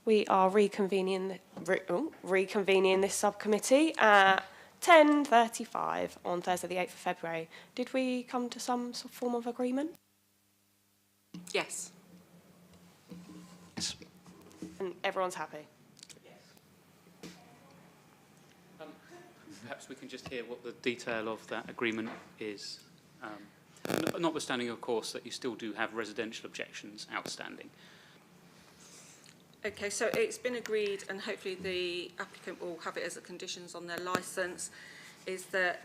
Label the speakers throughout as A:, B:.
A: We are reconvening this subcommittee at 10:35 on Thursday the 8th of February. Did we come to some form of agreement?
B: Yes.
C: Yes.
A: And everyone's happy?
D: Perhaps we can just hear what the detail of that agreement is. Notwithstanding, of course, that you still do have residential objections outstanding.
B: Okay, so it's been agreed, and hopefully the applicant will have it as a conditions on their licence, is that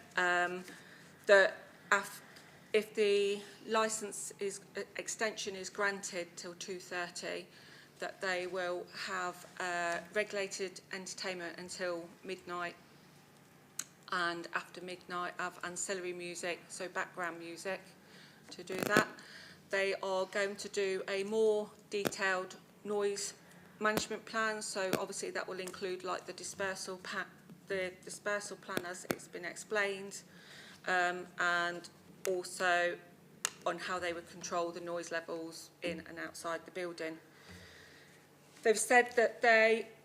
B: if the licence extension is granted till 2:30, that they will have regulated entertainment until midnight, and after midnight have ancillary music, so background music to do that. They are going to do a more detailed noise management plan, so obviously that will include like the dispersal plan as it's been explained, and also on how they would control the noise levels in and outside the building. They've said that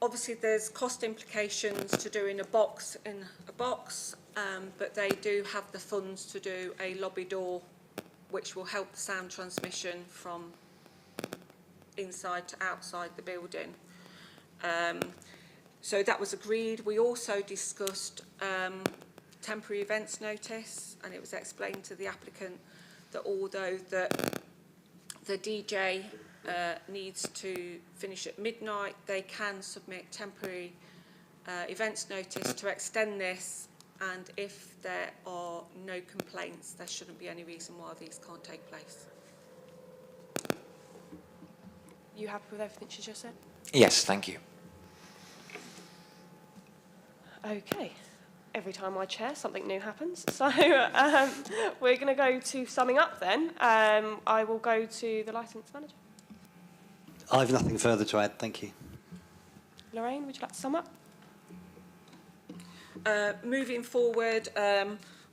B: obviously there's cost implications to doing a box in a box, but they do have the funds to do a lobby door, which will help the sound transmission from inside to outside the building. So that was agreed. We also discussed temporary events notice, and it was explained to the applicant that although the DJ needs to finish at midnight, they can submit temporary events notice to extend this, and if there are no complaints, there shouldn't be any reason why these can't take place.
A: You happy with everything she just said?
C: Yes, thank you.
A: Okay. Every time I chair, something new happens. So we're going to go to summing up then. I will go to the licence manager.
E: I have nothing further to add, thank you.
A: Lorraine, would you like to sum up?
B: Moving forward,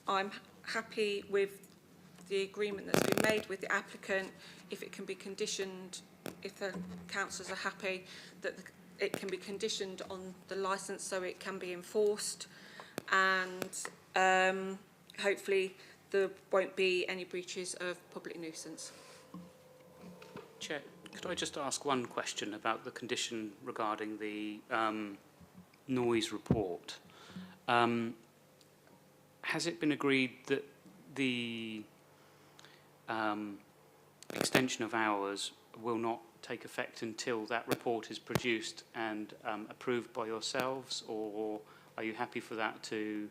B: I'm happy with the agreement that's been made with the applicant. If it can be conditioned, if the councillors are happy, that it can be conditioned on the licence so it can be enforced, and hopefully there won't be any breaches of public nuisance.
D: Chair, could I just ask one question about the condition regarding the noise report? Has it been agreed that the extension of hours will not take effect until that report is produced and approved by yourselves, or are you happy for that to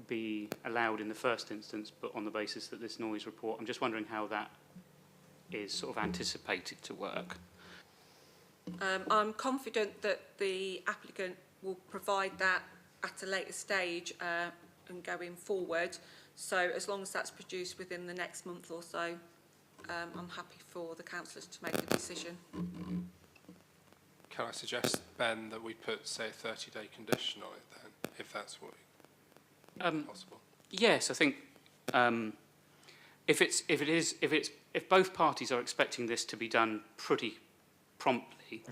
D: be allowed in the first instance, but on the basis that this noise report, I'm just wondering how that is sort of anticipated to work?
B: I'm confident that the applicant will provide that at a later stage and going forward, so as long as that's produced within the next month or so, I'm happy for the councillors to make a decision.
F: Can I suggest, Ben, that we put, say, a 30-day condition on it then, if that's what possible?
D: Yes, I think if both parties are expecting this to be done pretty promptly,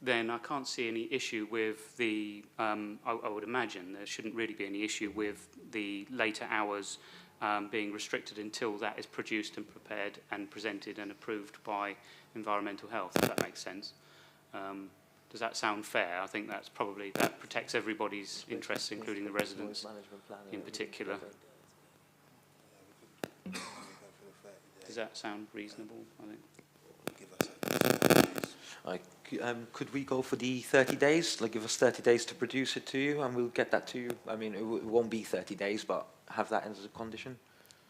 D: then I can't see any issue with the. I would imagine there shouldn't really be any issue with the later hours being restricted until that is produced and prepared and presented and approved by Environmental Health, if that makes sense. Does that sound fair? I think that protects everybody's interests, including the residents in particular. Does that sound reasonable, I think?
C: Could we go for the 30 days? Like, give us 30 days to produce it to you, and we'll get that to you. I mean, it won't be 30 days, but have that as a condition.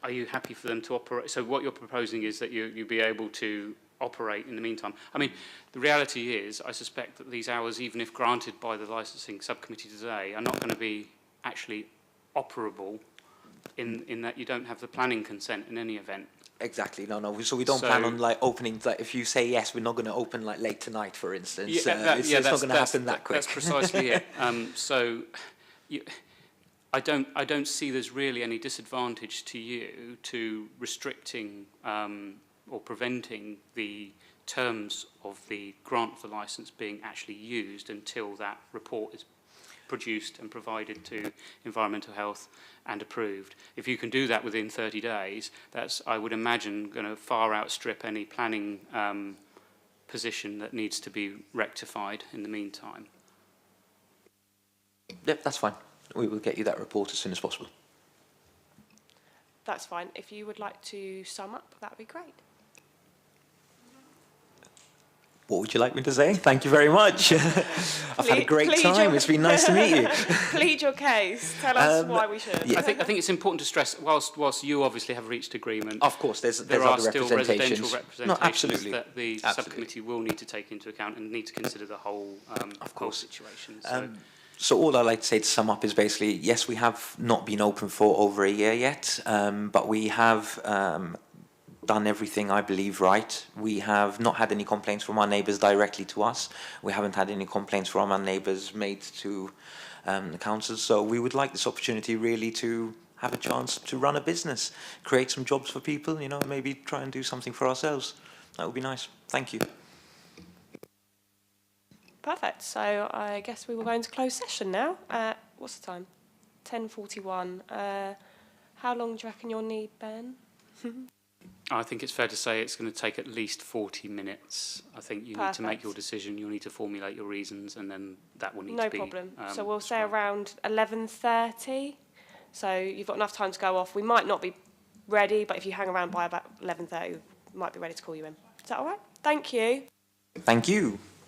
D: Are you happy for them to operate? So what you're proposing is that you'll be able to operate in the meantime. I mean, the reality is, I suspect that these hours, even if granted by the licensing subcommittee today, are not going to be actually operable in that you don't have the planning consent in any event.
C: Exactly. No. So we don't plan on like opening. Like, if you say yes, we're not going to open like late tonight, for instance. It's not going to happen that quick.
D: That's precisely it. I don't see there's really any disadvantage to you to restricting or preventing the terms of the grant of the licence being actually used until that report is produced and provided to Environmental Health and approved. If you can do that within 30 days, that's, I would imagine, going to far outstrip any planning position that needs to be rectified in the meantime.
C: Yep, that's fine. We will get you that report as soon as possible.
A: That's fine. If you would like to sum up, that would be great.
C: What would you like me to say? Thank you very much. I've had a great
A: Plead
C: time.
A: your-
C: It's been nice to meet you.
A: Plead your case. Tell us why we should.
C: yeah.
D: I think it's important to stress, whilst you obviously have reached agreement,
C: Of course, there's
D: there are
C: other
D: still
C: representations.
D: residential representations
C: No, absolutely.
D: that the
C: Absolutely.
D: subcommittee will need to take into account and need to consider the whole, whole
C: course.
D: situation. So,
C: So all I'd like to say to sum up is basically, yes, we have not been open for over a year yet, but we have done everything, I believe, right. We have not had any complaints from our neighbours directly to us. We haven't had any complaints from our neighbours made to the council. So we would like this opportunity really to have a chance to run a business, create some jobs for people, you know, maybe try and do something for ourselves. That would be nice. Thank you.
A: Perfect. So I guess we will go into closed session now. What's the time? 10:41. How long do you reckon you'll need, Ben?
D: I think it's fair to say it's going to take at least 40 minutes. I think you need to make
A: Perfect.
D: your decision, you'll need to formulate your reasons, and then that will need
A: No
D: to be...
A: problem. So we'll say
D: described.
A: around 11:30. So you've got enough time to go off. We might not be ready, but if you hang around by about 11:30, we might be ready to call you in. Is that all right? Thank you.
C: Thank you.